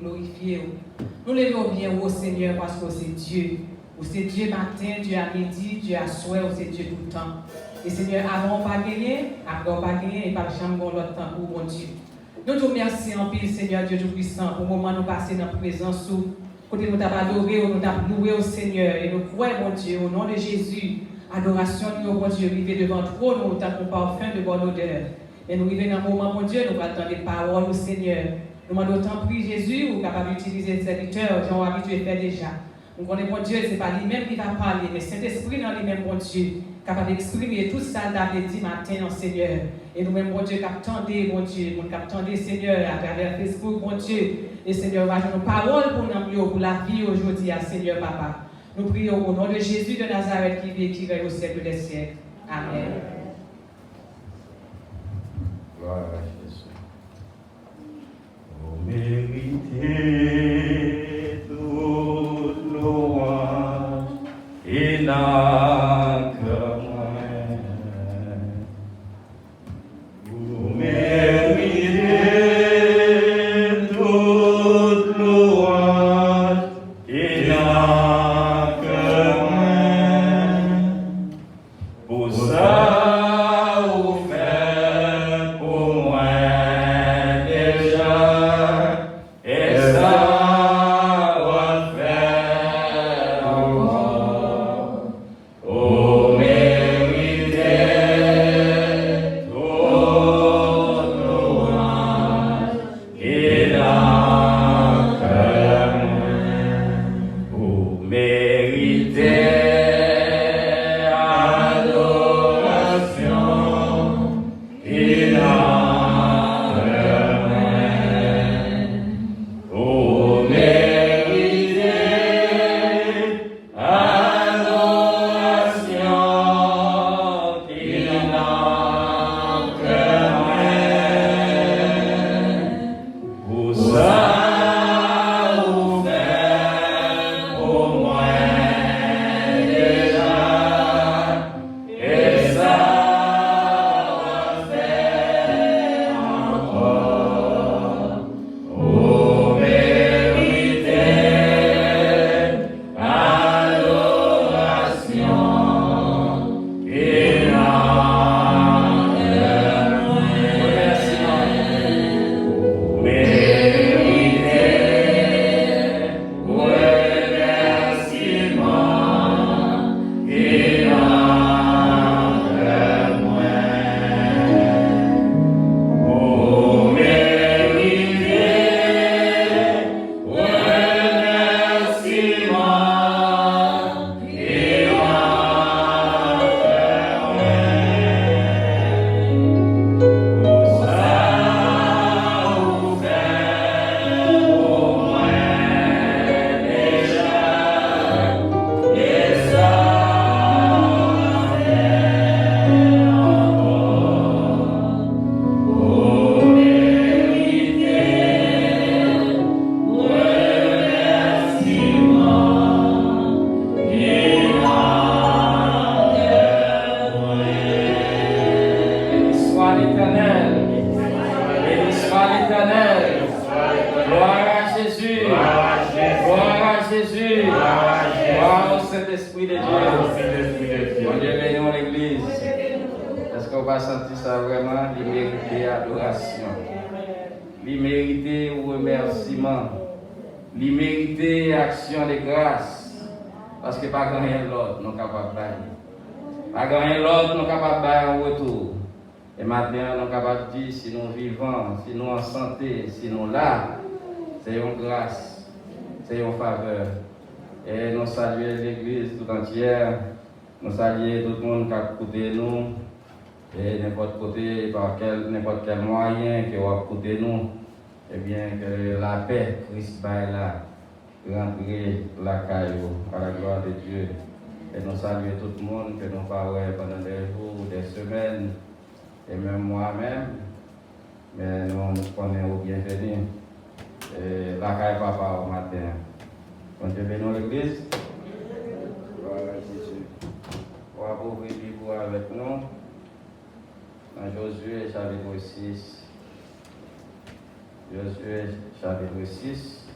glorifier. Nous levons bien au Seigneur parce que c'est Dieu. C'est Dieu matin, Dieu à midi, Dieu à soir, c'est Dieu tout le temps. Et Seigneur, avant pas gagner, après pas gagner, et pas jamais l'autre temps pour mon Dieu. Nous te remercions en pile, Seigneur Dieu Tout-Puissant, pour le moment nous passer dans la présence où, côté nous t'avons adoré, nous t'avons loué au Seigneur, et nous croyons, mon Dieu, au nom de Jésus, adoration, nous, mon Dieu, arriver devant toi, nous t'avons parfum de bonne odeur. Et nous arrivons dans un moment, mon Dieu, nous attendre des paroles au Seigneur. Nous demandons autant prie Jésus, ou capable d'utiliser les serviteurs, qui ont habitué à faire déjà. Nous connaissons, mon Dieu, ce n'est pas lui-même qui va parler, mais Saint-Esprit dans lui-même, mon Dieu, capable d'exprimer tout ça d'avait dit matin, non, Seigneur. Et nous-mêmes, mon Dieu, captendez, mon Dieu, nous captendez, Seigneur, à travers Facebook, mon Dieu. Et Seigneur, va nous parole pour la vie aujourd'hui, à Seigneur, Papa. Nous prions au nom de Jésus de Nazareth qui vit et qui règne au siècle des siècles. Amen. Gloire à Jésus. Vous méritez toute louange et n'a que moi. Vous méritez toute louange et n'a que moi. Pour ça, Si nous là, c'est une grâce, c'est une faveur. Et nous saluons l'Église tout entière, nous saluons tout le monde qui a écouté nous, et n'importe côté, par n'importe quel moyen qui a écouté nous, et bien que la paix, Christ baille là, rentrer la caillou, à la gloire de Dieu. Et nous saluons tout le monde que nous parlons pendant des jours, des semaines, et même moi-même. Mais nous connaissons au bienvenu. La caille papa au matin. Quand Dieu bénit l'église, voilà Jésus. On va ouvrir le livre avec nous. Dans Josué chapitre 6. Josué chapitre 6.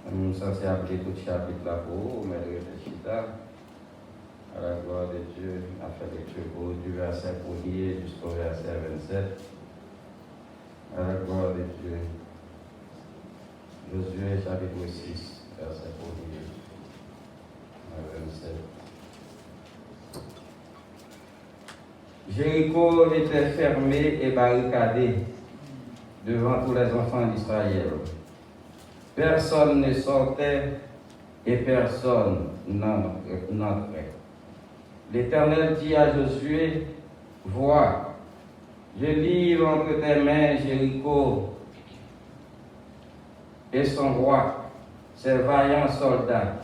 Nous sommes censés appeler tout chapitre là pour vous, mais réfléchissez à la gloire de Dieu, à faire lecture pour vous, du verset 1er jusqu'au verset 27. À la gloire de Dieu. Josué chapitre 6, verset 1er à 27. Jéricho était fermé et barricadé devant tous les enfants d'Israël. Personne ne sortait et personne n'entrait. L'Éternel dit à Josué, vois, je livre entre tes mains Jéricho et son roi, ses vaillants soldats.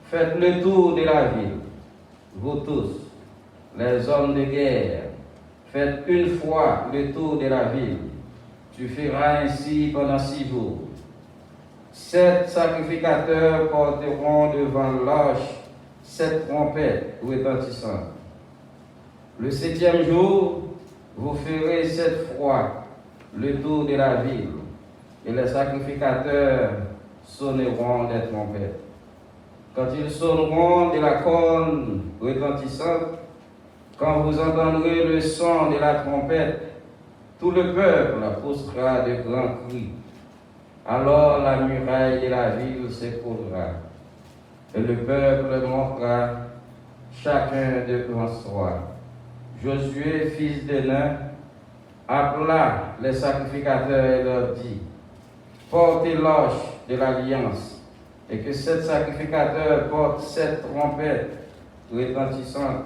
Faites le tour de la ville, vous tous, les hommes de guerre. Faites une fois le tour de la ville. Tu feras ainsi pendant 6 jours. 7 sacrificateurs porteront devant l'arche 7 trompettes retentissantes. Le 7e jour, vous ferez 7 fois le tour de la ville, et les sacrificateurs sonneront des trompettes. Quand ils sonneront de la corne retentissante, quand vous entendrez le son de la trompette, tout le peuple poussera de grands cris. Alors la muraille de la ville s'écroulera, et le peuple montera chacun devant soi. Josué, fils de Nun, appela les sacrificateurs et leur dit, portez l'arche de l'alliance, et que 7 sacrificateurs portent 7 trompettes retentissantes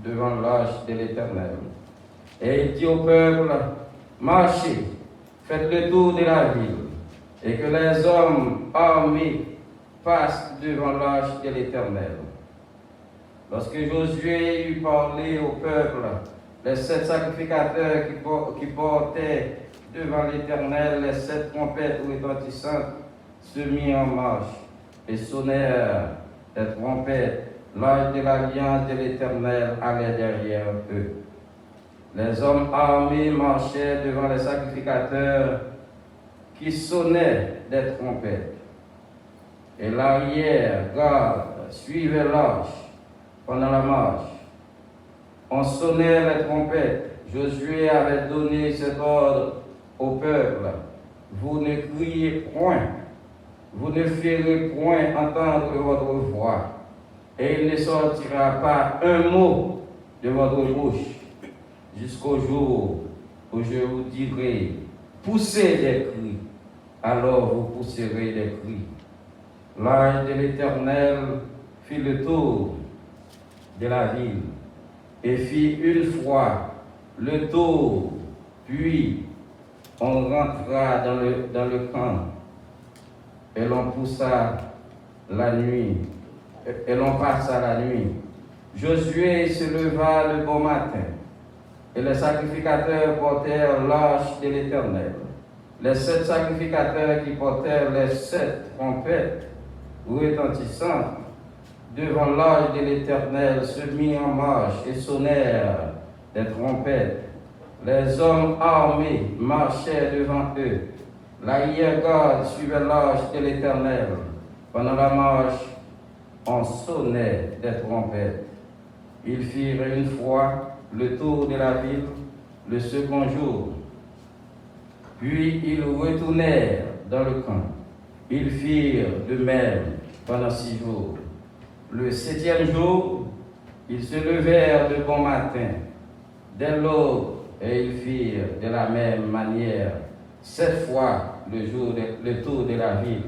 devant l'arche de l'Éternel. Et il dit au peuple, marchez, faites le tour de la ville, et que les hommes armés passent devant l'arche de l'Éternel. Lorsque Josué eut parlé au peuple, les 7 sacrificateurs qui portaient devant l'Éternel les 7 trompettes retentissantes se mirent en marche et sonnèrent des trompettes. L'arche de l'alliance de l'Éternel allait derrière eux. Les hommes armés marchaient devant les sacrificateurs qui sonnaient des trompettes. Et l'arrière-garde suivait l'arche pendant la marche. On sonnait les trompettes. Josué avait donné cet ordre au peuple. Vous ne criez point, vous ne ferez point entendre votre voix, et il ne sortira pas un mot de votre bouche, jusqu'au jour où je vous dirai, poussez des cris, alors vous pousserez des cris. L'ange de l'Éternel fit le tour de la ville, et fit une fois le tour, puis on rentra dans le camp, et l'on poussa la nuit, et l'on passa la nuit. Josué se leva le bon matin, et les sacrificateurs portèrent l'arche de l'Éternel. Les 7 sacrificateurs qui portèrent les 7 trompettes retentissantes devant l'arche de l'Éternel se mirent en marche et sonnèrent des trompettes. Les hommes armés marchaient devant eux. L'arrière-garde suivait l'arche de l'Éternel. Pendant la marche, on sonnait des trompettes. Ils firent une fois le tour de la ville le second jour. Puis ils retournèrent dans le camp. Ils firent de même pendant 6 jours. Le 7e jour, ils se levèrent de bon matin, dès l'aube, et ils firent de la même manière 7 fois le tour de la ville.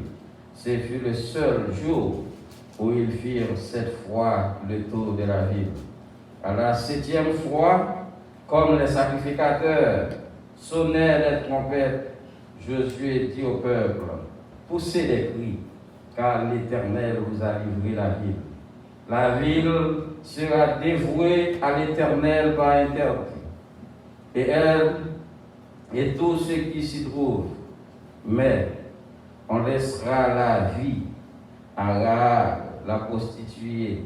Ce fut le seul jour où ils firent 7 fois le tour de la ville. À la 7e fois, comme les sacrificateurs sonnaient les trompettes, Josué dit au peuple, poussez des cris, car l'Éternel vous a livré la ville. La ville sera dévouée à l'Éternel par interdit, et elle et tous ceux qui s'y trouvent. Mais on laissera la vie à Rahab, la prostituée,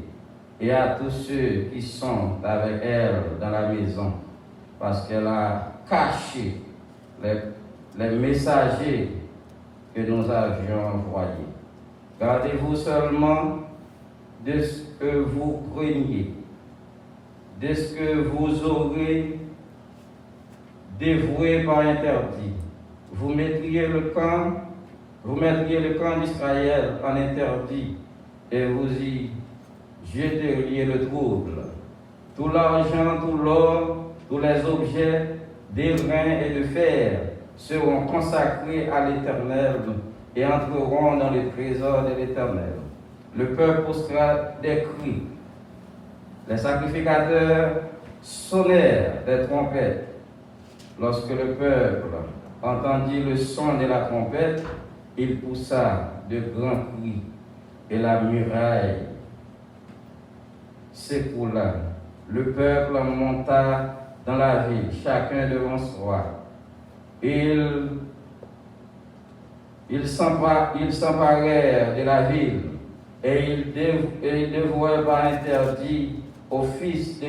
et à tous ceux qui sont avec elle dans la maison, parce qu'elle a caché les messagers que nous avions envoyés. Gardez-vous seulement de ce que vous craignez, de ce que vous aurez dévoué par interdit. Vous mettriez le camp d'Israël en interdit et vous y jeteriez le trouble. Tout l'argent, tout l'or, tous les objets d'airain et de fer seront consacrés à l'Éternel et entreront dans les trésors de l'Éternel. Le peuple poussera des cris. Les sacrificateurs sonnèrent des trompettes. Lorsque le peuple entendit le son de la trompette, il poussa de grands cris et la muraille s'écroula. Le peuple monta dans la ville, chacun devant soi. Ils s'emparèrent de la ville et ils dévouèrent par interdit au fil de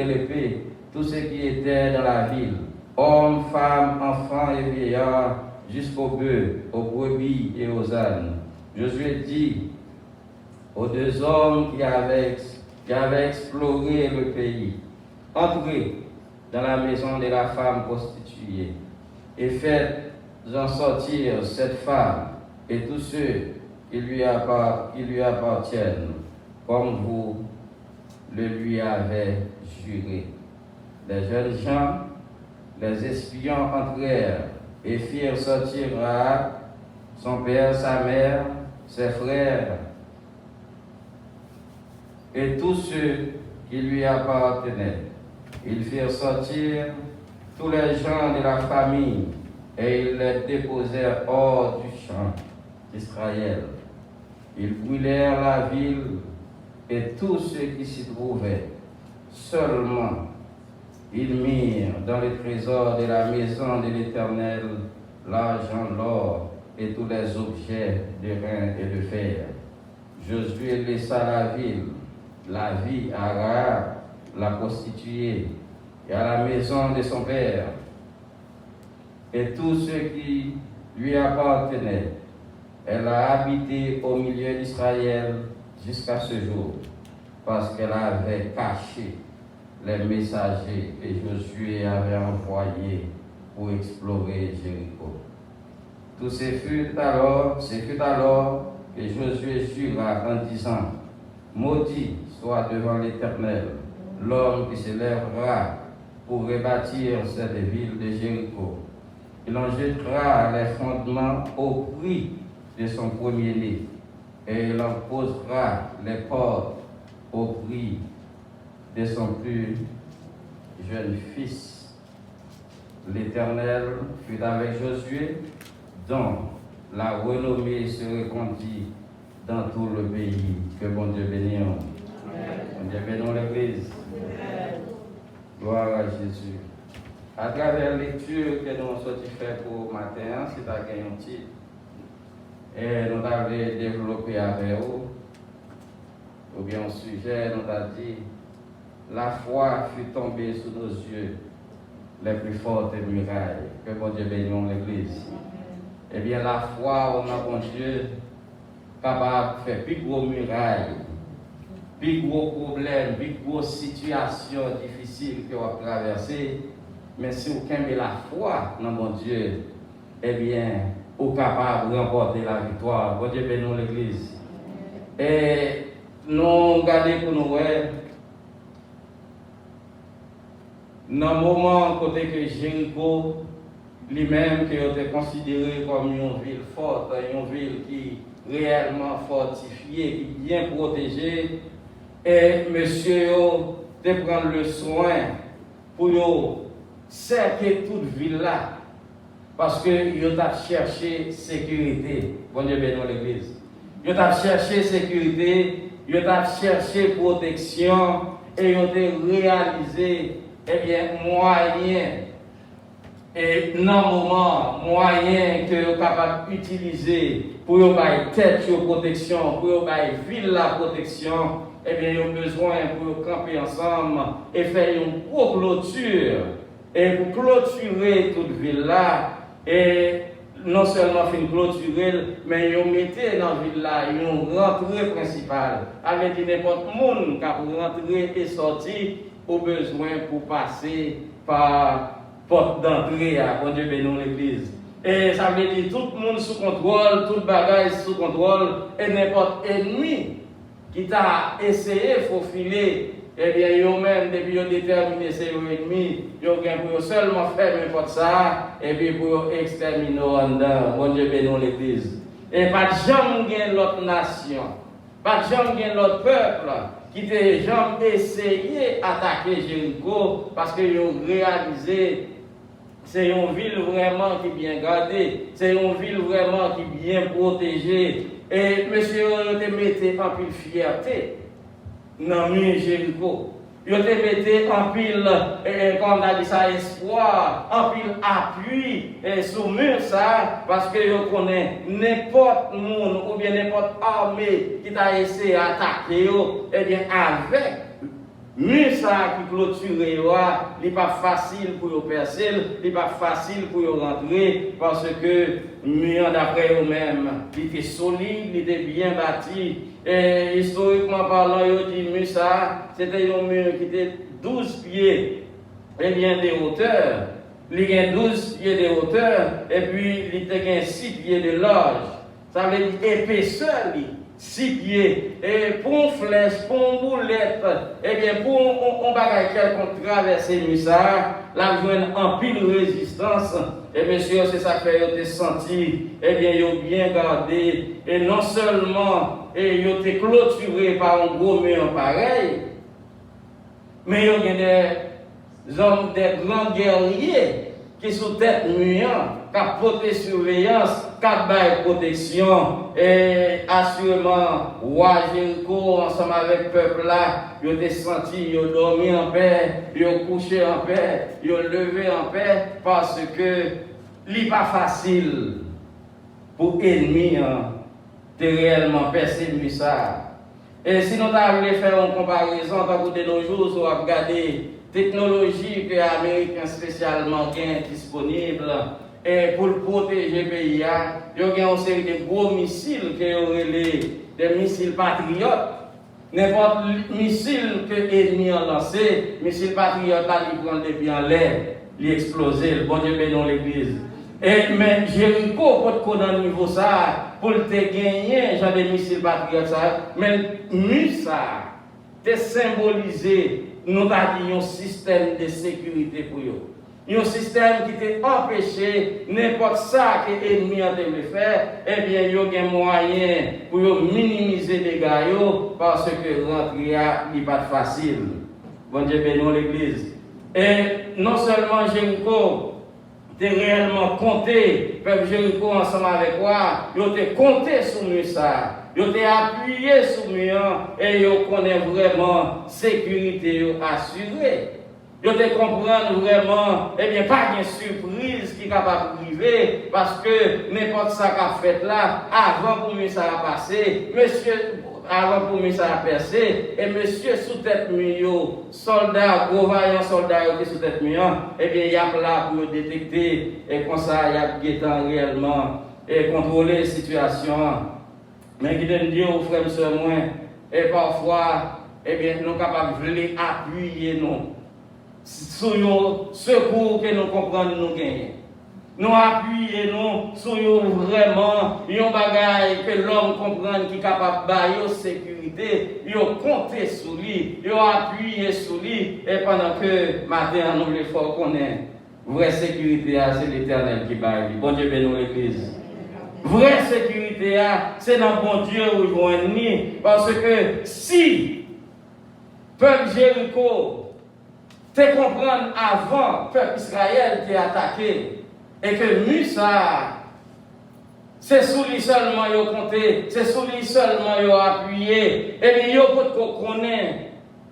l'épée, tout ce qui était dans la ville, hommes, femmes, enfants et vieillards, jusqu'aux bœufs, aux brebis et aux ânes. Josué dit aux deux hommes qui avaient exploré le pays, entrez dans la maison de la femme prostituée et faites-en sortir cette femme et tous ceux qui lui appartiennent, comme vous le lui avez juré. Les jeunes gens, les espions entrèrent et firent sortir Rahab, son père, sa mère, ses frères et tous ceux qui lui appartenaient. Ils firent sortir tous les gens de la famille et ils les déposèrent hors du champ d'Israël. Ils brûlèrent la ville et tous ceux qui s'y trouvaient. Seulement, ils mirent dans les trésors de la maison de l'Éternel l'argent, l'or et tous les objets d'airain et de fer. Josué laissa la vie à Rahab, la prostituée, et à la maison de son père, et tous ceux qui lui appartenaient. Elle a habité au milieu d'Israël jusqu'à ce jour, parce qu'elle avait caché les messagers que Josué avait envoyés pour explorer Jéricho. Ce fut alors que Josué jura en disant: maudit soit devant l'Éternel l'homme qui se lèvera pour rebâtir cette ville de Jéricho. Il en jettera les fondements au prix de son premier-né, et il en posera les portes au prix de son plus jeune fils. L'Éternel fut avec Josué, dont la renommée se répandit dans tout le pays. Que bon Dieu bénisse. Bon Dieu bénisse l'Église. Gloire à Jésus. À travers la lecture que nous avons fait pour le matin, c'est à un titre. Et nous avons développé avec vous, ou bien au sujet, nous avons dit: la foi fut tombée sous nos yeux, les plus fortes murailles. Que bon Dieu bénisse l'Église. Eh bien, la foi au nom de Dieu, capable de faire plus gros murailles, plus gros problèmes, plus grosses situations difficiles que vous avez traversées. Mais si vous avez la foi dans mon Dieu, eh bien, vous êtes capable de remporter la victoire. Bon Dieu bénisse l'Église. Et nous regardons pour nous, dans le moment côté que Jéricho, lui-même, qui a été considéré comme une ville forte, une ville qui est réellement fortifiée, qui est bien protégée, et monsieur de prendre le soin pour cerquer toute ville là, parce que ils ont cherché sécurité. Bon Dieu bénisse l'Église. Ils ont cherché sécurité, ils ont cherché protection, et ils ont réalisé, eh bien, moyens. Et non moment moyen que vous êtes capable d'utiliser pour vous avoir tête de protection, pour vous avoir ville la protection, eh bien, vous avez besoin pour camper ensemble et faire une grosse clôture. Et pour clôturer toute ville là, et non seulement fin clôturer, mais ils mettaient dans la ville là, ils ont rentré principal. Avec n'importe qui qui a rentrer et sortir au besoin pour passer par porte d'entrée à bon Dieu bénisse l'église. Et ça veut dire tout le monde sous contrôle, tout le bagage sous contrôle, et n'importe ennemi qui t'a essayé de faufiler, eh bien, eux-mêmes, depuis qu'ils ont déterminé ses ennemis, ils ont pour seulement faire n'importe ça, et puis pour exterminer en dedans. Bon Dieu bénisse l'église. Et pas de jamais l'autre nation, pas de jamais l'autre peuple qui a jamais essayé d'attaquer Jéricho parce qu'ils ont réalisé c'est une ville vraiment qui est bien gardée, c'est une ville vraiment qui est bien protégée. Et monsieur, il te mettait en pile fierté dans le Jéricho. Il te mettait en pile, comme on a dit ça, espoir, en pile appui sur le mur ça, parce que je connais n'importe monde ou bien n'importe armée qui t'a essayé d'attaquer, eh bien avec mur ça qui clôture, il n'est pas facile pour percer, il n'est pas facile pour rentrer, parce que mur d'après eux-mêmes, il était solide, il était bien bâti. Et historiquement parlant, il dit mur ça, c'était un mur qui était 12 pieds et bien de hauteur. Il a 12 pieds de hauteur et puis il a 6 pieds de large. Ça veut dire épaisseur. 6 pieds, et pour une flèche, pour une boulette, et bien pour un bagage qu'on traverse ça, la joindre en pile résistance, et bien sûr c'est ça que vous avez senti, et bien vous avez bien gardé, et non seulement vous avez clôturé par un gros mur pareil, mais vous avez des hommes, des grands guerriers qui sont tête mur, qui ont porté surveillance, qui ont protection, et assurément, roi Jéricho, ensemble avec le peuple là, ils ont senti, ils ont dormi en paix, ils ont couché en paix, ils ont levé en paix, parce que ce n'est pas facile pour l'ennemi de réellement percer ça. Et si nous avons faire une comparaison, tant que de nos jours, on va regarder technologie que les Américains spécialement ont disponible et pour protéger le pays, il y a une série de gros missiles qui ont des missiles patriotes. N'importe missile que l'ennemi a lancé, missile patriote là, il prend des pieds en l'air, il explose, le bon Dieu bénisse l'église. Mais Jéricho, pour dans le niveau ça, pour te gagner, j'ai des missiles patriotes ça, mais ça, te symboliser. Nous avons un système de sécurité pour eux. Un système qui t'a empêché n'importe ça que l'ennemi a de faire, eh bien, il y a un moyen pour minimiser les dégâts parce que rentrer n'est pas facile. Bon Dieu bénisse l'église. Et non seulement Jéricho, tu réellement compté, peuple Jéricho ensemble avec toi, tu as compté sur nous ça. Ils ont appuyé sur moi et ils connaissent vraiment la sécurité assurée. Ils ont comprendre vraiment, eh bien, pas de surprise qui est capable de arriver parce que n'importe ça qu'a fait là, avant pour moi ça a passé, monsieur, avant pour moi ça a percé, et monsieur sous tête mio, soldat, gros vaillant soldat qui sous tête mio, eh bien, il y a là pour détecter et comme ça, il y a guettant réellement et contrôler la situation. Mais qui donne Dieu aux frères et sœurs moins, et parfois, eh bien, nous sommes capables de appuyer nous sur le secours que nous comprenons nous gagner. Nous appuyons nous sur vraiment un bagage que l'homme comprend qui est capable de bailler sécurité, il compter sur lui, il appuyer sur lui, et pendant que matin nous les faut qu'on ait vraie sécurité, c'est l'Éternel qui baille. Bon Dieu bénisse l'église. Vraie sécurité, c'est dans bon Dieu où ils vont venir. Parce que si peuple Jéricho te comprendre avant peuple Israël qui attaqué et que Musa, c'est sous lui seulement ils ont compté, c'est sous lui seulement ils ont appuyé, et bien ils ont connaître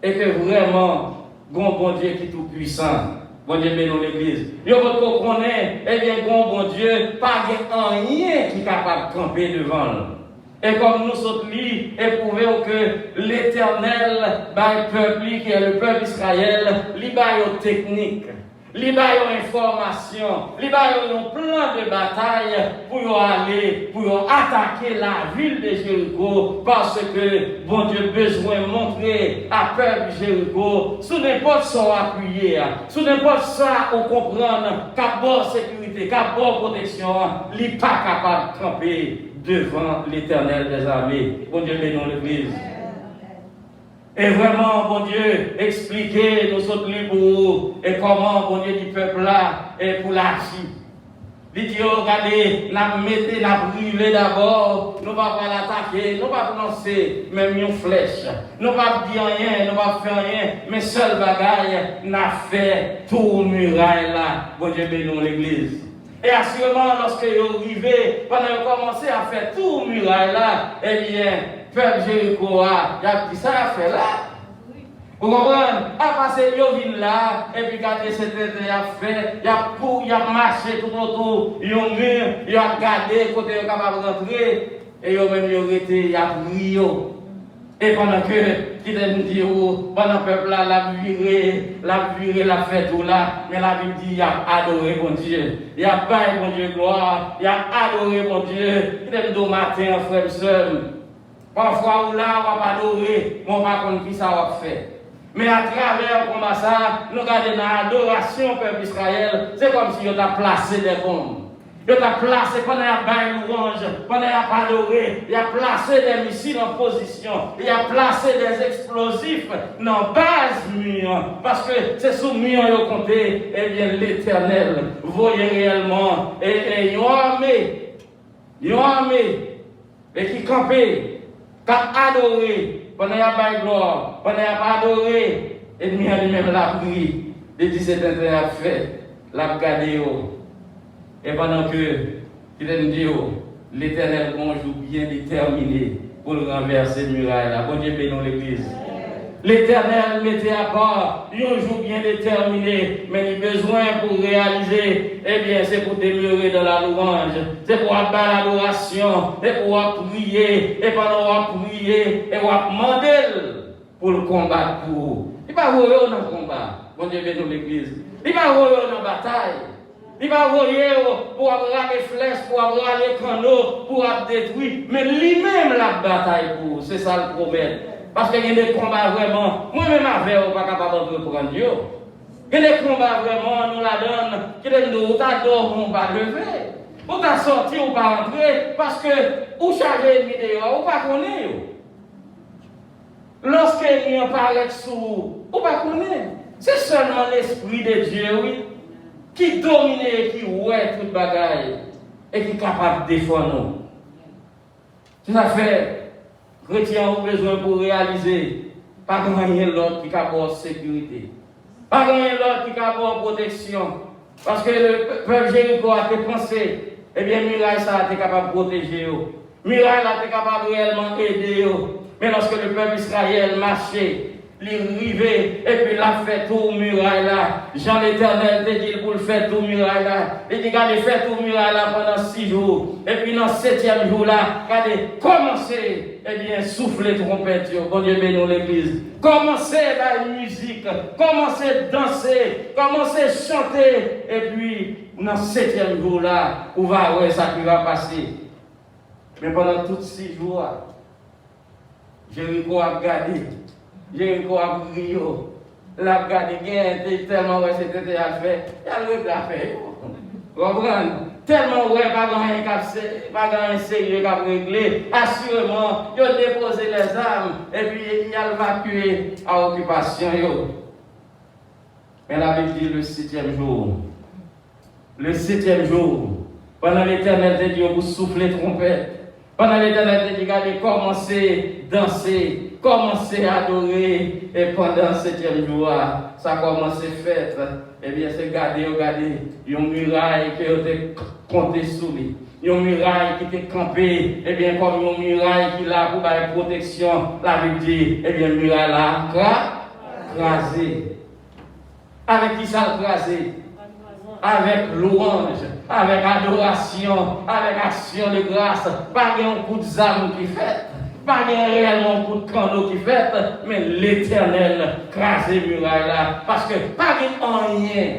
et que vraiment, bon Dieu qui est tout puissant. Bon Dieu bénisse l'église. Yo votre connaît, eh bien, bon Dieu, pas rien qui est capable de camper devant nous. Et comme nous sommes li, éprouvons que l'Éternel, le peuple qui est le peuple Israël, li ba yo technique, li ba yo information, li ba yo un plan de bataille pour aller, pour attaquer la ville de Jéricho, parce que bon Dieu besoin de montrer à peuple Jéricho, sous n'importe quoi appuyer, sous n'importe quoi on comprendre qu'à bonne sécurité, qu'à bonne protection, li pas capable de camper devant l'Éternel des armées. Bon Dieu bénisse l'église. Et vraiment, bon Dieu, expliquez nous autres libres et comment, bon Dieu, du peuple là, et pour l'agir. Il dit, regardez, nous mettons la brûlée d'abord, nous ne pouvons pas l'attaquer, nous ne pouvons pas lancer même une flèche, nous ne pouvons pas dire rien, nous ne pouvons pas faire rien, mais seul bagaille, nous avons fait tout muraille là, bon Dieu, bénisse l'église. Et assurément, lorsque vous arrivez, pendant que vous commencez à faire tout muraille là, eh bien, peuple Jéricho, il y a dit ça à faire là. Vous comprenez? À passer, ils viennent là, et puis regardez ce que il a fait, il a marché tout autour, il a mur, il a regardé, côté il est capable de rentrer, et il a même arrêté, il a prié. Et pendant que, qui me dit, pendant que le peuple là, l'a viré, l'a fait tout là, mais la Bible dit, il a adoré mon Dieu, il a baillé mon Dieu gloire, il a adoré mon Dieu, il aime au matin, frère et soeur. Parfois, on va adorer, mais on va comprendre qui ça va faire. Mais à travers comme ça, nous regardons dans l'adoration peuple Israël, c'est comme si on a placé des bombes. Il a placé, pendant qu'il a baillé l'orange, pendant qu'il a adoré, il a placé des missiles en position, il a placé des explosifs dans base mur, parce que c'est sous mur qu'il a compté, et bien l'Éternel voyait réellement, et ils ont armé, et qui campait, qui a adoré, pendant qu'il a baillé gloire, pendant qu'il a adoré, et lui-même l'a pris, il dit c'est un fait, l'a gardé. Et pendant que il dit, l'Éternel un jour bien déterminé pour le renverser le muraille là. Bon Dieu bénisse l'église. L'Éternel mettait à part un jour bien déterminé, mais il a besoin pour réaliser, eh bien c'est pour demeurer dans la louange, c'est pour avoir l'adoration, c'est pour prier, et pendant qu'on prier, et on demander pour le combattre pour vous. Il ne va pas vous dans le combat. Bon Dieu bénisse l'église. Il ne va pas vous dans la bataille. Il va voyer pour avoir des flèches, pour avoir les canaux, pour avoir détruire. Mais lui-même la bataille pour, c'est ça le problème. Parce qu'il y a des combats vraiment, moi-même avec, on n'est pas capable de prendre Dieu. Il y a des combats vraiment, nous la donnons, qui nous t'adore, on va lever. On t'a sorti, on va rentrer, parce que, ou charger une vidéo, ou pas connaître. Lorsqu'il y a un paraît sous, ou pas connaître. C'est seulement l'Esprit de Dieu, oui, qui domine, qui ouait toute bagaille et qui est capable de défendre nous. C'est ça fait, chrétiens ont besoin pour réaliser, pas grand-rien l'autre qui a pour sécurité, pas grand-rien l'autre qui a pour protection, parce que le peuple Jéricho a pensé, eh bien, muraille ça a été capable de protéger, muraille a été capable de réellement aider, mais lorsque le peuple Israël marchait, l'arrivée, et puis il a fait tout muraille là. Jean l'Éternel te dit pour le faire tout muraille là. Il dit regardez, fait tout muraille là pendant 6 jours. Et puis dans le 7e jour là, regardez, commencez, eh bien, souffler trompette, bon Dieu bénisse l'église. Commencez la musique, commencez à danser, commencez à chanter. Et puis, dans le 7e jour là, où va voir ça qui va passer. Mais pendant tous 6 jours là, Jéricho a regardé. Jéricho a prié, l'a gardé bien, tellement ouais c'était à faire, il a le à faire. Vous comprenez? Tellement ouais, pas grand sérieux qu'à régler, assurément, il a déposé les armes et puis il a évacué à occupation. Mais la Bible dit le 7e jour. Le 7e jour, pendant l'Éternel te dit, vous soufflez trompette. Pendant l'Éternel te dit, regardez, commencez à danser. Commencez à adorer, et pendant le 7e jour, ça commence à faire. Eh bien, c'est regarder, il y a une muraille qui a été comptée sous lui. Il y a une muraille qui était campée, eh bien, comme une muraille qui est là pour la protection, la Bible dit, eh bien, une muraille là, crasée. Avec qui ça crasé? Avec louange, avec adoration, avec action de grâce, pas un coup de zame qui fait. Pas réellement pour de canot qui fait, mais l'Éternel crase les murailles là. Parce que pas rien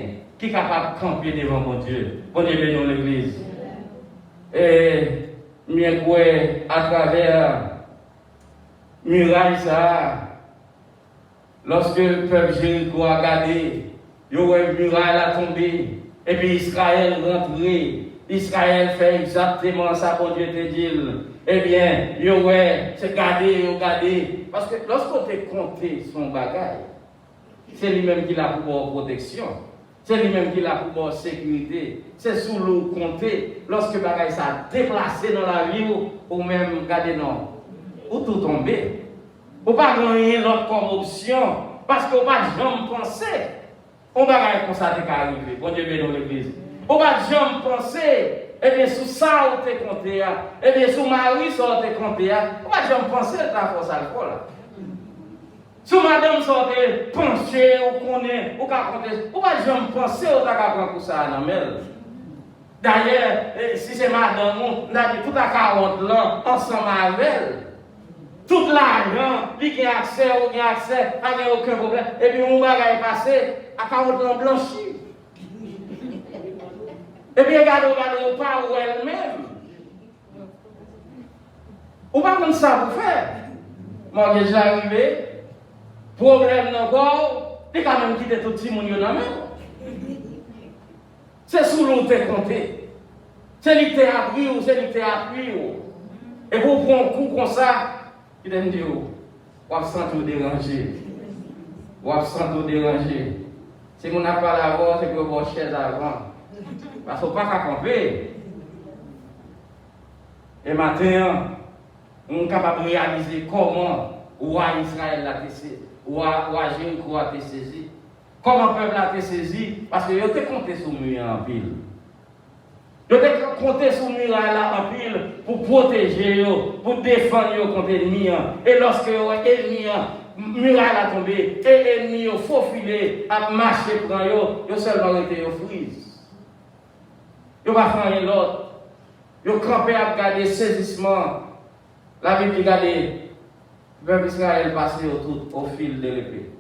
qui est capable de camper devant mon Dieu. Bon Dieu bénisse l'église. Et mieux à travers muraille ça, lorsque le peuple Jéricho a regardé, il y a une muraille a tombé, et puis Israël rentré. Israël fait exactement ça pour Dieu te dit. Eh bien, c'est garder. Parce que lorsqu'on te compté son bagage, c'est lui-même qui l'a pour protection. C'est lui-même qui l'a pour sécurité. C'est sous l'eau compté. Lorsque bagage ça déplacé dans la vie, ou même garder non. Ou tout tomber. Ou pas gagner l'autre comme option. Parce qu'on va jamais penser. On va gagner comme ça qui arrive. Bon Dieu bénisse l'église. On va jamais penser. Eh bien, sous ça, on te compté. Eh bien, sous Marie, ça, on te compté. On va jamais penser à ta force alcool. Sous madame, ça, on te penché, ou connaît, ou qu'à compter. On va jamais penser au prendre pour ça, non, mais. D'ailleurs, si c'est madame, on a dit tout à 40 ans, ensemble avec elle. Tout l'argent, il a accès, ou a accès, il n'y a aucun problème. Et puis, on va passer à 40 ans blanchi. Et puis, regardez pas ou elle-même. Ou pas comme ça pour faire. Moi, j'ai déjà arrivé. Problème encore, tu quand même quitté tout le monde dans même. C'est sous l'eau te compté. C'est lui qui t'a appris ou c'est lui qui t'a appris. Et pour prendre un coup comme ça, il te dit, on va se sentir dérangé. On va se sentir dérangé. Si on n'a pas la voix, c'est que vous avez chaise avant. Parce qu'on ne peut pas camper. Et maintenant, on est capable de réaliser comment le roi Israël l'a saisi, le roi Jéricho a été saisi. Comment le peuple a été saisi? Parce que ils ont compté sur le mur en pile. Ils ont compté sur le mur en pile pour protéger, pour défendre contre l'ennemi. Et lorsque l'ennemi muraille a tombé, et l'ennemi a faufilé, a marché pour eux, ils ont seulement été frise. Ils ne vont pas faire l'autre. Ils ont campé à garder saisissement. La Bible dit garder le peuple Israël passé au fil de l'épée.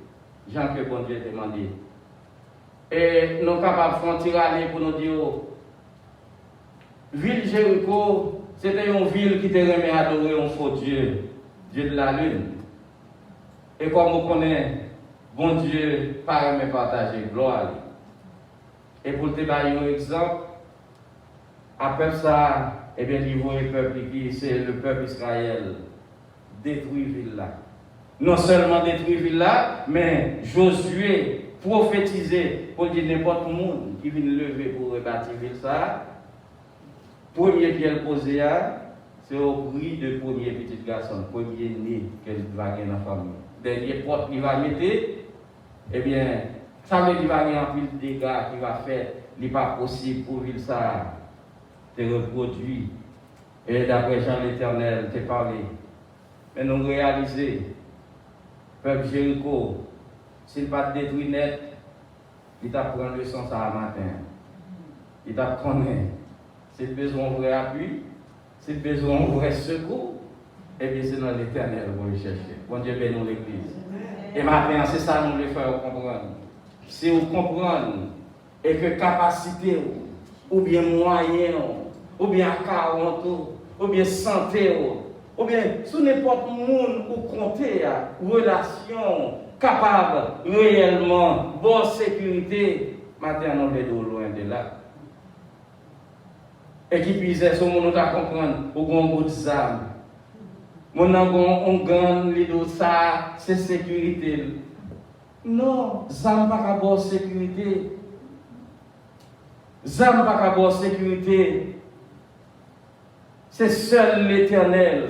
Jean que bon Dieu demandé. Et nous sommes capables de faire tirer aller pour nous dire ville Jéricho, c'était une ville qui te remet à adorer un faux Dieu, Dieu de la lune. Et comme on connaît, bon Dieu, pas me partager gloire. Et pour te donner un exemple, après ça, eh bien, le peuple qui c'est le peuple Israël détruit ville là. Non seulement détruit ville là, mais Josué prophétisé pour dire n'importe qui monde qui vient lever pour rebâtir ville ça. Premier pierre posé c'est au prix de premier petit garçon, premier né qu'elle va gagner dans la famille. Dernier porte qu'il va mettre, eh bien, ça veut dire qu'il va gagner un pile de dégâts qu'il va faire, il n'est pas possible pour ville ça. Te reproduit. Et d'après Jean l'Éternel, t'es parlé. Mais nous réalisons, peuple Jéricho, s'il pas détruit net, il t'apprend le leçon ça matin. Il t'apprend, s'il besoin de vrai appui, s'il besoin de vrai secours, eh bien c'est dans l'Éternel que vous le cherchez. Bon Dieu bénisse l'église. Et maintenant, c'est ça que nous voulons faire comprendre. Si vous comprenez et que capacité ou bien moyen, ou bien 40, ou bien santé, ou bien sous n'importe monde ou compter, relation, capable réellement, bonne sécurité, maintenant on est loin de là. Et qui puisse sur mon à comprendre, ou grand bout de âme. Mon on gagne les dos ça, c'est sécurité. Non, ça n'a pas bonne sécurité. Ça n'a pas bonne sécurité. C'est seul l'Éternel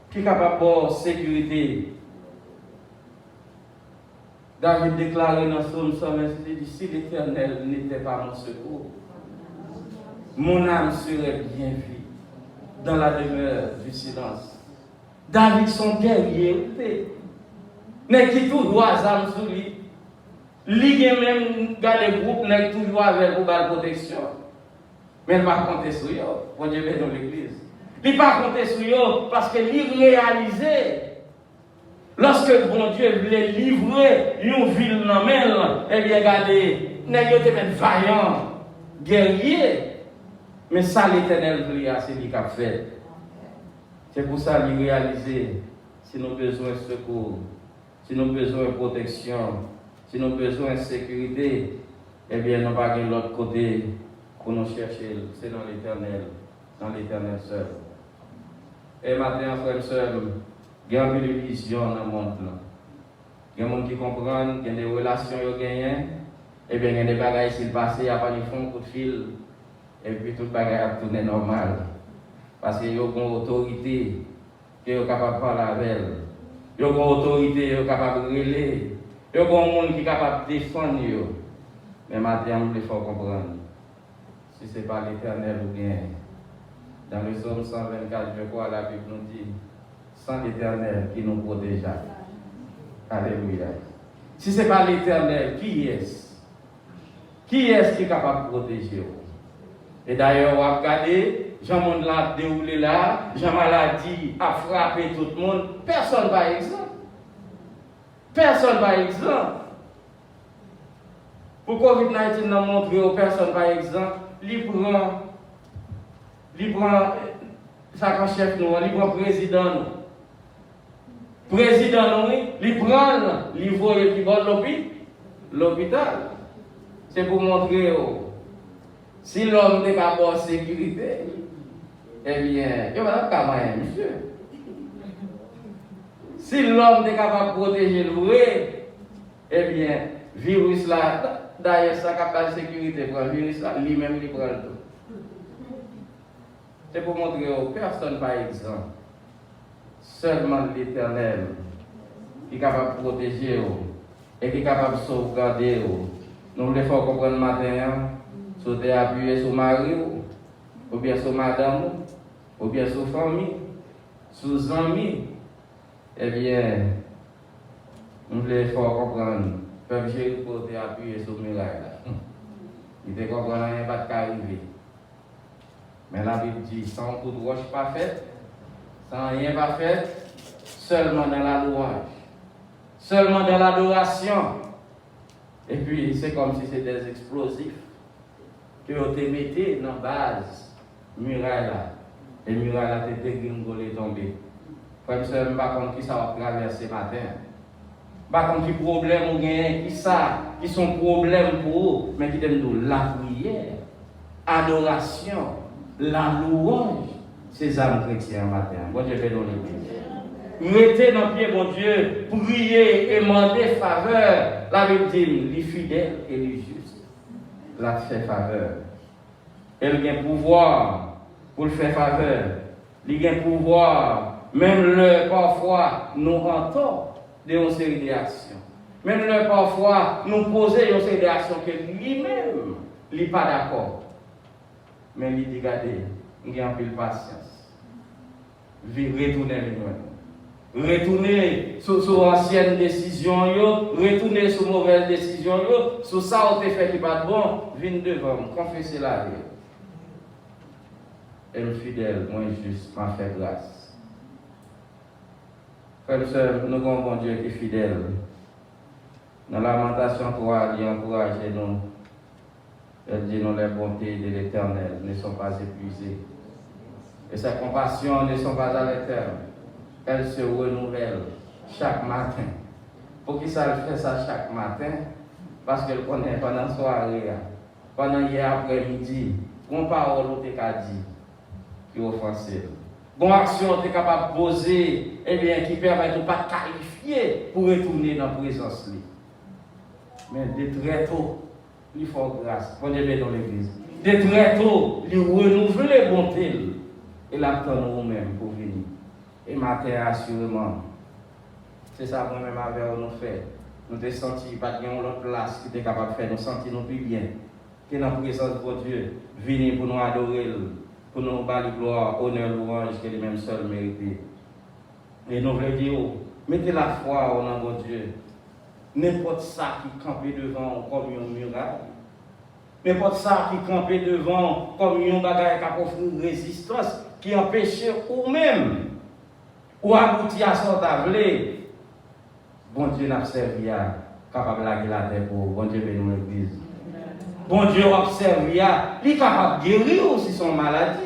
qui est capable de sécurité. David déclarait dans Psaume 126, il dit, si l'Éternel n'était pas mon secours, mon âme serait bien vue dans la demeure du silence. David, son guerrier, mais qui tout droit âme sur lui. Lui même garde le groupe, n'est toujours avec pour la protection. Mais il va compter sur eux, pour Dieu dans l'église. Il ne va pas compter sur eux parce qu'il réalisait. Lorsque bon Dieu voulait livrer une ville dans elle, eh bien, regardez, Nèg yo te men vaillant, guerrier. Mais ça l'Éternel voulait, c'est lui qui a fait. C'est pour ça qu'il réaliser si nous avons besoin de secours, si nous avons besoin de protection, si nous avons besoin de sécurité, eh bien, nous n'avons pas de l'autre côté pour nous chercher. C'est dans l'Éternel seul. Et maintenant, frères et sœurs, il y a une vision dans le monde. Il y a des gens qui comprennent, il y a des relations qui gagnent, et bien, il y a des bagages qui passent, il y a pas de fond, coup de fil, et puis tout le bagage a tourné normal. Parce qu'il y a une autorité qui est capable de parler avec elle. Il y a une autorité qui est capable de relayer. Il y a un monde qui est capable de défendre. Mais maintenant, il faut comprendre. Si ce n'est pas l'Éternel ou bien, dans le psaume 124, je crois, la Bible nous dit, sans l'Éternel qui nous protège. Alléluia. Si ce n'est pas l'Éternel, qui est-ce? Qui est-ce qui est capable de protéger? Et d'ailleurs, on va regarder, Jean-Monde l'a déroulé là, Jean-Maladie a frappé tout le monde. Personne ne va exemple. Personne ne va exemple. Pour COVID-19 nous montre que personne par exemple, il prend ça chef nous, il prend président nous. Président nous, il prend, il voit qui va l'hôpital. C'est pour montrer si l'homme n'est pas en sécurité, eh bien, il va pas moyen, monsieur. Si l'homme n'est capable de protéger le vrai, eh bien, virus là, d'ailleurs, ça capable de sécurité pour le virus là, lui-même, il prend le tout. C'est pour montrer aux personnes, par exemple, seulement l'Éternel qui est capable de protéger et qui est capable de sauvegarder. Nous voulons faire comprendre le matin, si vous appuyé sur mari, ou bien sur madame, ou bien sur famille, sur amis, eh bien, nous voulons faire comprendre. Peuple Jéricho était appuyé sur le miracle. Il était compris qu'il n'y a pas de arriver. Mais la Bible dit, sans coup de roche pas fait, sans rien pas fait, seulement dans la louange, seulement dans l'adoration. Et puis, c'est comme si c'était des explosifs que vous te mettez dans la base muraille là. Et le muraille là, tu dégringolé tombé. Frère, je ne sais pas qui ça va traverser ce matin. Par contre, qui problème ou gain, qui sont problèmes pour eux, mais qui donnent la prière, adoration, la louange, ces âmes chrétiens matin. Bon Dieu fait dans l'église. Mettez dans le pied, bon Dieu, priez et demandez faveur. La Bible dit, les fidèles et les justes, la fait faveur. Elle a un pouvoir pour le faire faveur. Il a un pouvoir, même le parfois, nous entend de une série d'actions. Même là, parfois, nous poser une série d'actions que lui-même n'est pas d'accord. Mais il dit, regardez, il a un peu de patience. Retournez avec nous. Retournez sur anciennes décisions, retournez sur mauvaises décisions, sur ça où tu fait qui n'est pas bon, venez devant, confessez la vie. Et le fidèle, moi juste, m'a fait grâce. Frères et sœurs, nous avons un bon Dieu qui est fidèle. Dans la Lamentation 3, il encourage nous. Elle dit nous les bontés de l'Éternel ne sont pas épuisées. Et ses compassions ne sont pas à l'éternel. Elles se renouvellent chaque matin. Pour qui ça fait ça chaque matin? Parce qu'elle connaît pendant la soirée, pendant hier après-midi, qu'on parole ou t'es qu'à dire, qui est offensée. Bonne action, tu es capable de poser, eh bien, qui permet de ne pas qualifier pour retourner dans la présence. Mais de très tôt, il faut grâce. On est dans l'église. De très tôt, il renouveler les bontés et l'attendre nous-mêmes pour venir. Et matin, assurément, c'est ça que nous-mêmes avons nous fait. Nous avons senti pas qu'il y a une autre place qui était capable de faire, nous sentir nous plus bien. Que dans la présence de Dieu, venir pour nous adorer, pour nous bâtir gloire, honneur, louange, que lui-même seul mérite. Et nous voulons dire, mettez la foi au nom de Dieu. N'importe ça qui campait devant comme une muraille. N'importe ça qui campait devant comme une bagaille qui a offert une résistance, qui empêchait ou même, ou aboutir à son tablé. Bon Dieu n'a servi à capable de la terre pour bon Dieu bénir l'église. bon Dieu observe, il est capable de guérir aussi son maladie.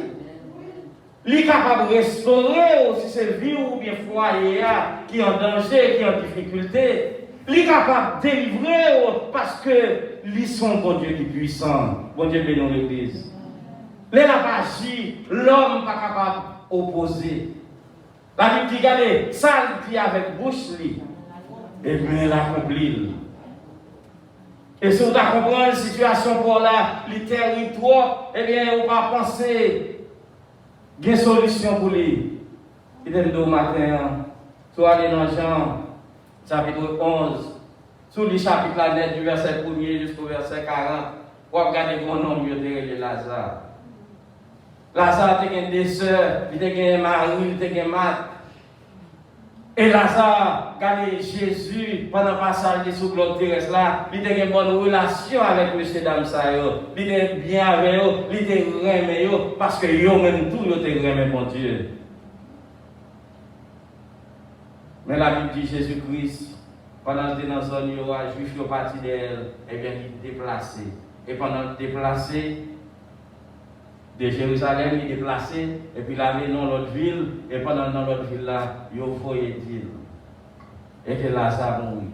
Il est capable de restaurer aussi ses vies ou bien foyer qui est en danger, qui est en difficulté. Il est capable de délivrer parce que lui son bon Dieu qui est puissant. Bon Dieu bénit l'église. Les la agi, l'homme n'est pas capable d'opposer. La Bible dit, regardez, ça il dit avec bouche, et bien il accomplit. Et si vous comprenez la situation pour là, les territoires, eh bien, on va penser qu'il y a une solution pour lui. Il est au matin, soit aller dans Jean, chapitre 11, sous le chapitre là, net du verset 1er jusqu'au verset 40, pour regarder mon nom, il y a Lazare. Lazare, il y a des sœurs, il y a un mari, il y a un mat. Et Lazare, regardez Jésus, pendant le passage de sous globe terrestre là, il a une bonne relation avec M. Damsayo. Il était bien avec eux, il était remis parce que eux même tout, ils étaient remis, mon Dieu. Mais la Bible dit Jésus-Christ, pendant qu'il était dans la zone, les Juifs sont partis d'elle, et bien il est déplacé. Et pendant le déplacé, de Jérusalem, il est déplacé, et puis il allé dans l'autre ville, et pendant dans l'autre ville là, il a foyé d'île. Et que Lazare mourit.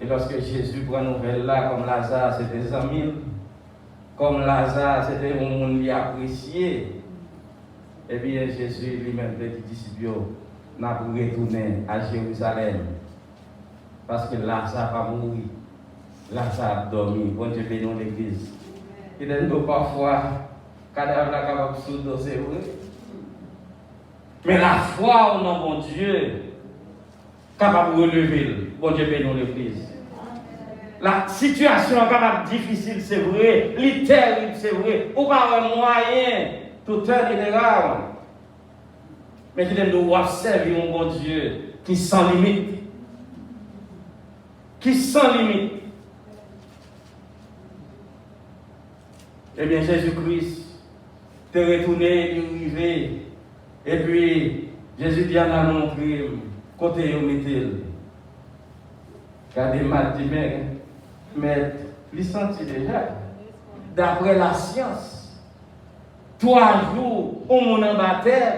Et lorsque Jésus prend une nouvelle là, comme Lazare c'était des amis, comme Lazare c'était un monde qui apprécié, et bien Jésus lui-même les disciples n'a pas retourné à Jérusalem. Parce que Lazare a mouru. Lazare a dormi. Bon Dieu bénit l'église. Il est parfois, cadavre là capable de souder, c'est vrai. Mais la foi en nom bon Dieu, capable de relever, bon Dieu bénit l'église. La situation est capable difficile, c'est vrai. Terrible, c'est vrai. Ou pas un moyen, tout est général. Mais il est de servir un bon Dieu qui sans limite. Qui sans limite. Eh bien, Jésus-Christ t'est retourné, il est arrivé. Et puis, Jésus dit à nous montrer côté où mettez-le. Regardez, mais il sentit déjà, d'après la science, 3 jours, au monde en baptême,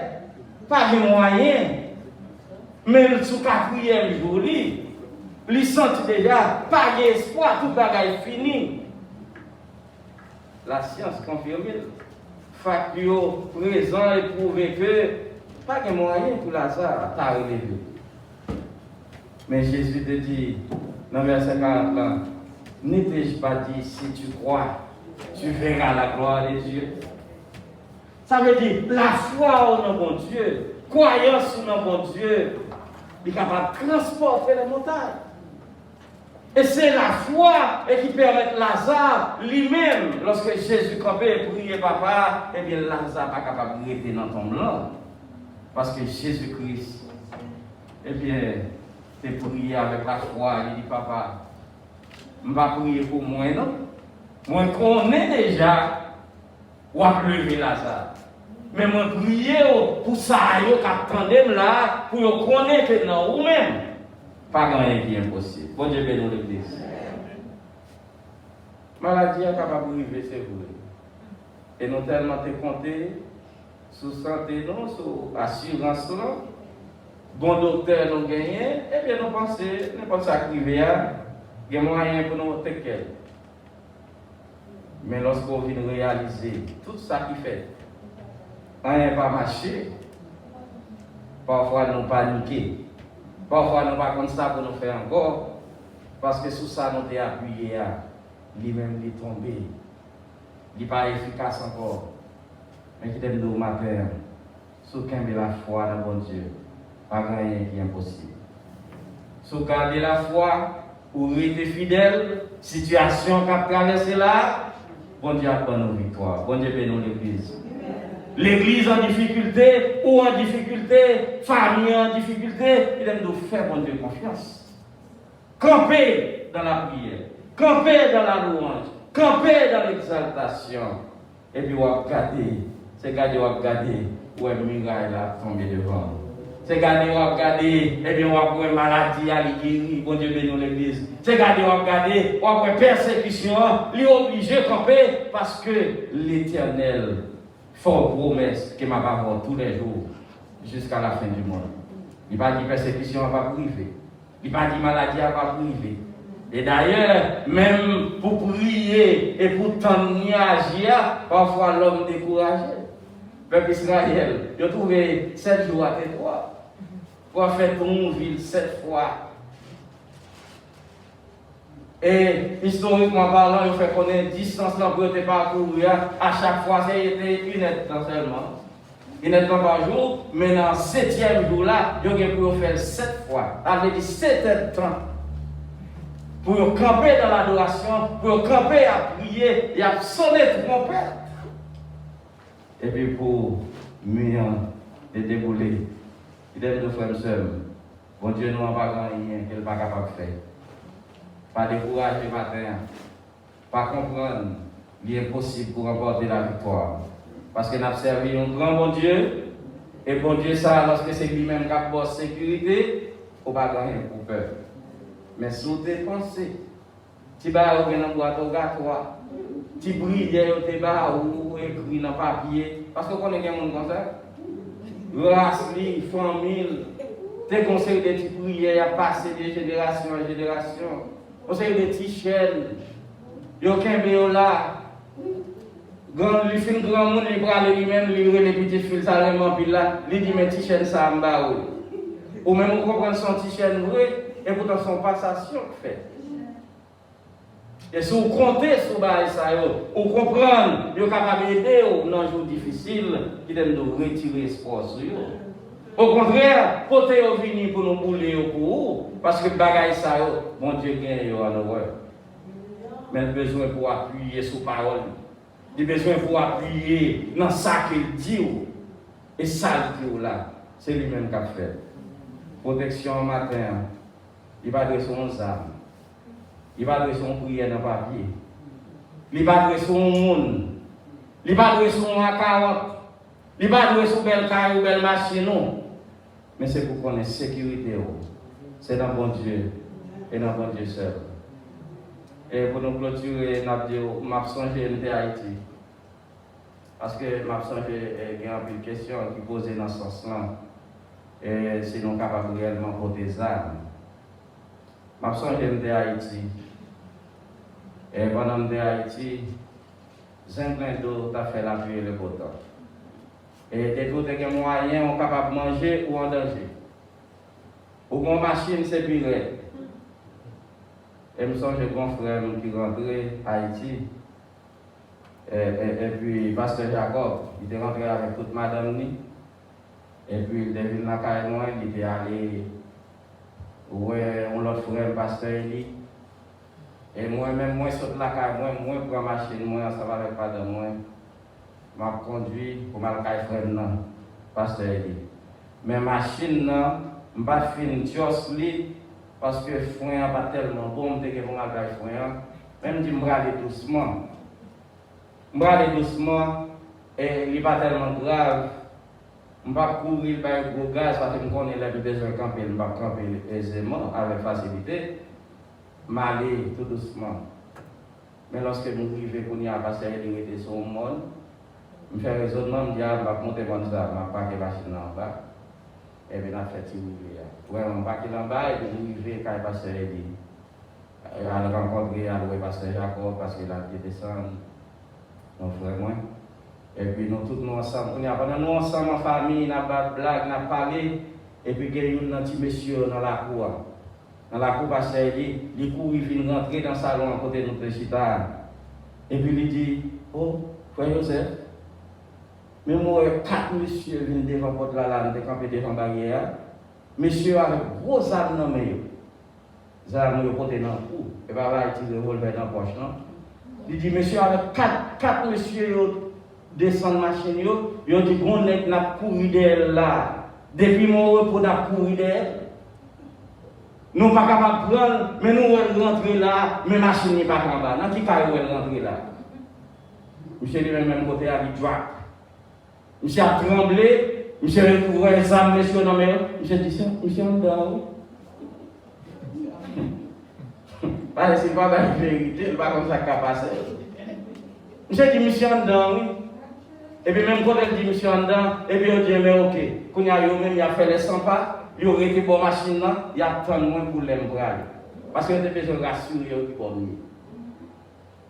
pas de moyen. Mais le 4e jour, il sentit déjà, pas d'espoir, tout bagaille fini. La science confirme, factuaux présent et prouvé que pas de moyen pour Lazare t'a relevé. Mais Jésus te dit, dans le verset 40 là, n'ai-je pas dit, si tu crois, tu verras la gloire de Dieu. Ça veut dire, la foi au nom de bon Dieu, croyance au nom de bon Dieu, il est capable de transporter les montagnes. Et c'est la foi qui permet Lazare lui-même, lorsque Jésus campait et priait papa, eh bien Lazare n'est pas capable de rester dans ton blanc. Parce que Jésus-Christ, eh bien, tu prié avec la foi, il dit papa, je ne vais pas prier pour moi, non? Moi, je connais déjà, où a levé Lazare. Mais je prie pour ça, je attendais là, pour connaître que non, ou même. Pas rien qui est impossible. Bon Dieu bénit l'église. Maladie est capable de vivre, c'est vrai. Et nous tellement te compter sur santé, sur assurance, bon docteur nous gagné, et bien nous pensons, n'importe ça qui vient, il y a moyen pour nous te quel. Mais lorsqu'on vient réaliser tout ça qui fait, rien pas marcher, parfois nous paniquer. Parfois, nous ne pas comme ça pour nous faire encore, parce que sous ça, nous sommes appuyés, lui-même, il est tombé. Il n'est pas efficace encore. Mais qui t'aime nous matin, sous garder la foi dans bon Dieu, pas rien qui est impossible. Sous garder la foi, ou rester fidèle, situation qu'a traversé là, bon Dieu a donné nos victoires. Bon Dieu bénit l'église. L'église en difficulté, ou en difficulté, famille en difficulté, il aime nous faire, bon Dieu, confiance. Camper dans la prière, camper dans la louange, camper dans l'exaltation. Et puis, on va garder, c'est garder, on va garder, où est muraille là tomber devant. C'est garder, on regarder, et bien on va voir maladie à guérir, bon Dieu bénit l'église. C'est garder, on regarder, on va voir persécution, il est obligé de camper parce que l'Éternel fait une promesse qu'il m'a pas tous les jours jusqu'à la fin du monde. Il va dire persécution va priver. Il va dire maladie va priver. Et d'ailleurs, même pour prier et pour t'emmener à agir, parfois l'homme découragé. Peuple Israël, il a trouvé 7 jours à Tétroit pour faire ton ville 7 fois. Et historiquement parlant, il fait connaître distance pour te parcourir. À chaque fois, c'était une heure seulement. Une heure par jour, mais dans le 7e jour là, il a pour faire 7 fois. Avec 7 heures de temps. Pour camper dans l'adoration, pour camper à prier et à sonner tout mon Père. Et puis pour mieux et débouler, il aime nos frères et sœurs. Bon Dieu, nous n'avons pas rien qu'il n'est pas capable de faire. Pas décourager matin, pas comprendre qu'il est possible pour remporter la victoire. Parce que nous avons servi un grand bon Dieu, et bon Dieu, ça, lorsque c'est lui-même qui a la sécurité, il n'y a pas rien pour peur. Mais sous tes pensées, tu vas ouvrir une boîte au gâteau, tu brilles, tu vas ou écrit dans le papier, parce qu'on connaît des gens comme ça. Race, famille, tes conseils de petites prières à passer de génération en génération. Conseil de petites chaînes, il y a aucun là. Grand, il fait un grand monde, il prend lui-même, il ouvre les petits fils, ça le puis là, il dit, mais petites chaînes, ça en bas. Ou même, on comprend son petit chaîne vrai. Et pourtant, son passation fait. Et si vous comptez sur ça, vous comprenez, vous êtes capable d'aider dans un jour difficile, qui donne de retirer l'espoir sur vous. Au contraire, côté vous venir pour nous bouler pour vous, parce que bagaille ça, mon Dieu gagne en horreur. Mais il a besoin pour appuyer sur parole. Il a besoin pour appuyer dans ça qu'il dit. Et ça, il dit là, c'est lui-même qui a fait. Protection matin. Il va adresser son âme. Il va adresser son prière dans le papier. Il va adresser son monde. Il va adresser son A40. Il va adresser son belle car ou belle machine. Mais c'est pour qu'on ait sécurité. C'est dans bon Dieu et dans bon Dieu seul. Et pour nous clôturer, je m'a songé de Haïti. Parce que m'a songé, il y a une question qui posée dans ce sens-là. Et si nous sommes capables réellement pour des armes. Je suis de Haïti. Et pendant de Haïti, Zenglendo a fait la pluie et le beau temps. Et des autres moyens sont capables de manger ou en danger. Ou une machine, c'est pire. Et je me souviens de mon frère qui est rentré à Haïti. Et puis, Pasteur Jacob, il est rentré avec toute madame. Et puis, il est venu dans la caille, il était allé. Ouais, on l'autre frère, pasteur Eli. Et moi-même, moi, saute la caille, moi, pour la machine, moi, ça va avec pas de moi. Je m'a conduit pour ma caille frère, non, pasteur Eli. Mais machine, non, je ne vais pas finir Josli, parce que le foin n'est pas tellement bon, je vais ma caille foin. Même si je vais aller doucement. Je vais aller doucement, et il n'est pas tellement grave. Je ne vais pas courir par un gros gaz parce que je connais les besoins de camper, je ne vais pas camper aisément, avec facilité. Je vais aller tout doucement. Mais lorsque je arrive pour y aller passer sur le monde, je fais raisonnement, je dis, je vais monter comme ça, je vais parquer la machine en bas. Et puis, je vais faire tirer. Ouais, je vais parquer en bas et puis je vais arriver quand je passe je vais rencontrer le pasteur Jacob parce qu'il a descendu, mon frère moi. Et puis nous tous nous ensemble, pendant nous ensemble en famille, nous avons blague, nous avons parlé, et puis il y a un petit monsieur dans la cour. Dans la cour, parce qu'il court, il vient rentrer dans le salon à côté de notre chita. Et puis il dit, oh, frère Joseph, mais moi, 4 messieurs viennent devant votre là, nous campé devant la barrière. Monsieur avec gros armes dans les mains. Les armes sont portées dans le cou. Et puis il tire le revolver dans la poche. Il dit, monsieur avec 4 messieurs, descend la machine, yo dit qu'on est n'a couru d'elle là. Depuis mon repos n'a couru d'elle. Nous pas capable de prendre, mais nous rentrer là, mais machine n'est pas en bas. Dans qui cas où elle rentrer là? Monsieur dit même côté à droite. Monsieur a tremblé Monsieur retrouvé ça, monsieur non mais monsieur dit monsieur en dedans. Parce que c'est pas la vérité, pas comme ça qu'a passé. Monsieur dit monsieur en dedans, oui. Et puis même quand elle dit monsieur en dedans, et puis on dit mais ok, quand il y a même il a fait les 100 pas, il aurait été pour machine là, il y a tant de monde pour l'embrar. Parce que était besoin de rassurer pour nous.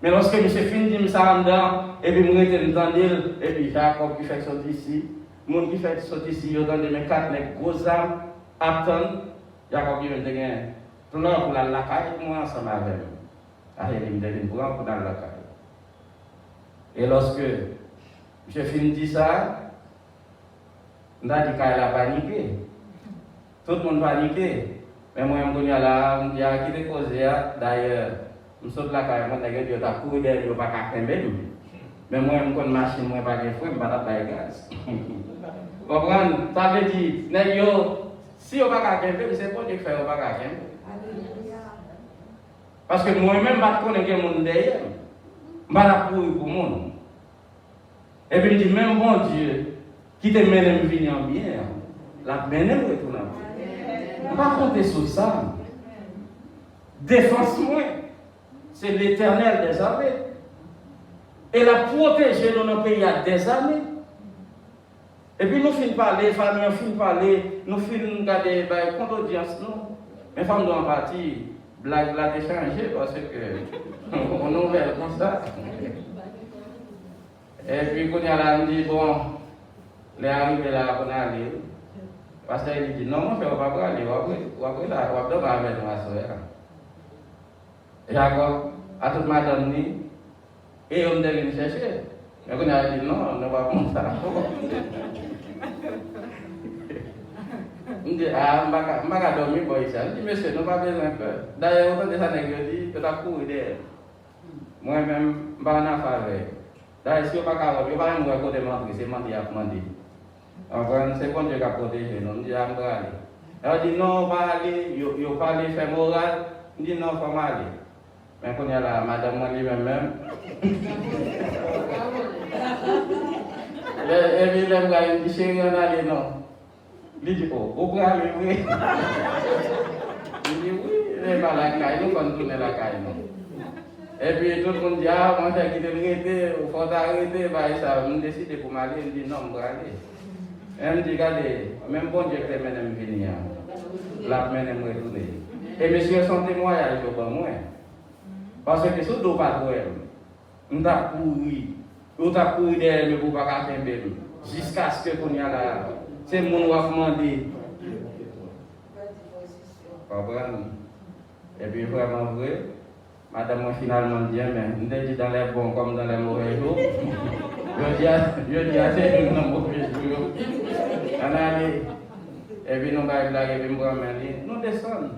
Mais lorsque monsieur fin dit ça en dedans, et puis moi j'étais dans l'île, et puis Jacob qui fait sortir ici. Les gens qui font sortir ici, ils ont donné mes 4 grosses armes, attendent. Jacob dit, je vais pour la lacaille, moi ensemble avec eux. Il me dit, pour la lacaille. Et lorsque je finis de ça, on a dit qu'elle a paniqué. Tout le monde paniqué. Mais moi, je me dis, là, je dis, qui est causé, d'ailleurs, je saute la caille, moi, je dis, je vais courir derrière, je ne vais pas camper. Mais moi, je suis machine, je ne vais pas faire, je ne vais pas faire gaz. Vous comprenez? Ça veut dire, si on ne va pas camper, c'est pas Dieu qui fait, on ne va pas camper. Parce que moi-même, je ne connais pas le monde derrière. Je ne vais pas courir pour le monde. Et puis, je dis, même bon Dieu, qui te mène à venir en bien, la mène à retourner en bien. On ne va pas compter sur ça. Défense-moi, c'est l'Éternel des armées. Et la protéger dans nos pays il y a des années. Et puis nous finissons par parler, famille, nous finissons par parler, nous finissons par regarder, contre audience, non. Mais femmes doivent partir, blague là d'échanger parce que on nous ouvert comme ça. Et puis quand il y a là, on dit, bon, les arrivés là, on a allé. Parce qu'il dit, non, mon frère, on va pas aller, on va là, on va pas avec nous à soeur. Jacob, à toute madame, et on devait nous chercher. Mais quand il a dit, non, on ne va pas monter ça. On dit, ah, je ne vais pas dormir pour ça. Je dis, monsieur, nous n'avons pas besoin de peur. D'ailleurs, autant de ça, je dis, tu as couru derrière. Moi-même, je ne vais pas en faire. D'ailleurs, si on ne va pas faire, je ne vais pas me côté mentir, c'est mentir à demander. Enfin, c'est quand Dieu a protégé, on dit, ah, je vais aller. Elle dit, non, on va aller, il ne va pas aller faire morale. On dit, non, il ne faut pas aller. Mais quand il y a la madame, moi, lui-même, et puis, il dit, chérie, on va aller, non. Il dit, oh, vous pouvez aller, oui. Il dit, oui, il n'est pas la caille, nous, quand on tourne la caille, non. Et puis, tout le monde dit, ah, moi, j'ai quitté le arrêter, il faut arrêter, ça, on décide pour m'aller, il dit, non, je vais aller. Et elle me dit, regardez, même bon Dieu qui mène à me venir, la mène à me retourner. Et monsieur, son témoignage, il faut pas moi. Parce que si on ne pas trouver, on a couru derrière, mais pour ne pas faire jusqu'à ce qu'on y a là. C'est mon qui a demandé. Et puis vraiment vrai, madame finalement dit, mais on dit dans les bons comme dans les mauvais jours. Je dis à ces dans les mauvais jours. On a allé. Et puis nous allons blaguer, et puis nous descendons.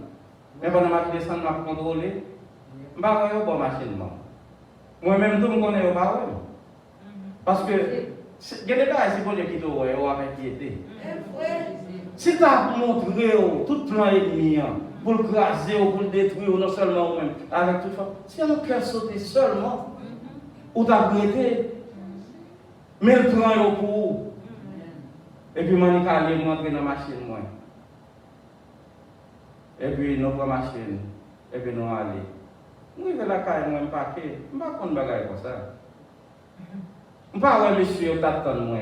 Mais pendant que nous descendons, nous allons contrôler. Je ne vais pas faire machine. Moi-même, tout le monde connaît pas. Parce que, il y a des gars qui qui te voient, ils vont inquiéter. Si tu as montré tout plan ennemi, pour le craser, pour le détruire, non seulement vous-même, avec tout ça, si on peut sauter seulement, ou tu as prêté, mais le plan est au pour. Et puis, je vais aller rentrer dans la machine. Et puis, nous prenons la machine. Et puis, nous allons. Oui, je vais la caille, moi, je ne vais pas faire des bagages comme ça. Je ne vais pas faire monsieur, tu as moi.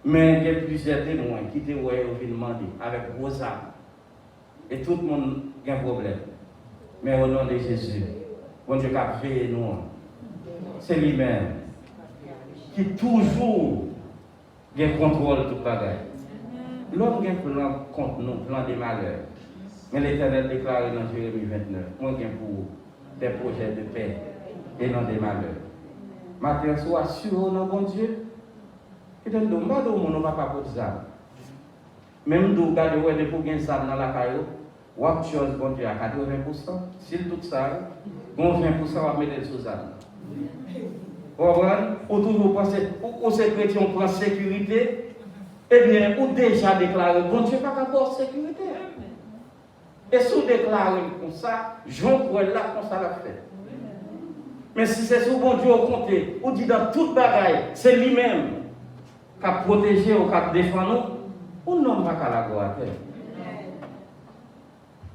Mais il y a plusieurs témoins qui te voient au demander avec vos âmes. Et tout le monde a un problème. Mais au nom de Jésus, bon Dieu a fait nous. C'est lui-même qui toujours a contrôle de tout bagage. L'homme a un plan contre nous, plan des malheurs. Mais l'Éternel déclare dans Jérémie 29, moi j'ai pour des projets de paix et non des malheurs. Maintenant, sois sûr dans bon Dieu. Et donc, on ne va pas pour ça. Même si vous regardez pour gagner ça dans la caillou, ou autre chose, bon Dieu, à 80%. Si tout ça, bon 20% va mettre sous ça. Vous comprenez? Ou toujours penser, ou ces chrétiens prennent sécurité, eh bien, ou déjà déclaré, bon Dieu, pas d'abord sécurité. Et si vous déclarez comme ça, Jean pourrait là comme ça l'a fait. Mais si c'est sous bon Dieu au compte, ou dit dans toute bagaille, c'est lui-même. qui protège ou qui défend nous, on n'homme pas qu'à la gloire.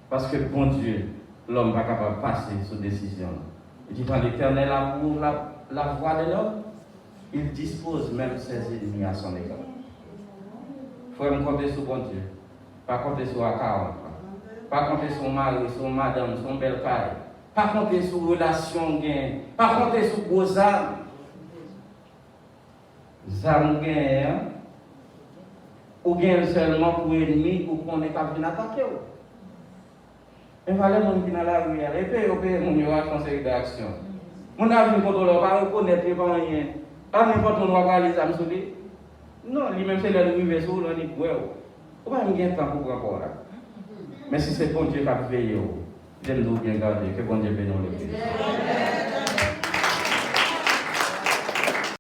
Parce que bon Dieu, l'homme n'est pas capable de passer sous décision. Et dit quand l'Éternel amour la voix de l'homme, il dispose même ses ennemis à son égard. Il faut me compter sur bon Dieu. Pas compter sur la 40. Pas compter sur mari, sur madame, sur belle caille. Pas compter sur relation gain. Pas compter sur gros âmes. Âmes gain, ou gain seulement pour ennemi ou qu'on est capable d'attaquer. Il fallait que les gens qui sont dans la rue, et puis ils ont conseil d'action. Mon avis contre leur pas reconnaître pas rien. Pas n'importe où on va aller ça me sauver. Non, lui-même c'est le rive sur le dit ouais. On va me temps pour rapport là. Mais si c'est bon Dieu qui a veillé, j'aime bien garder que bon Dieu bénisse l'église.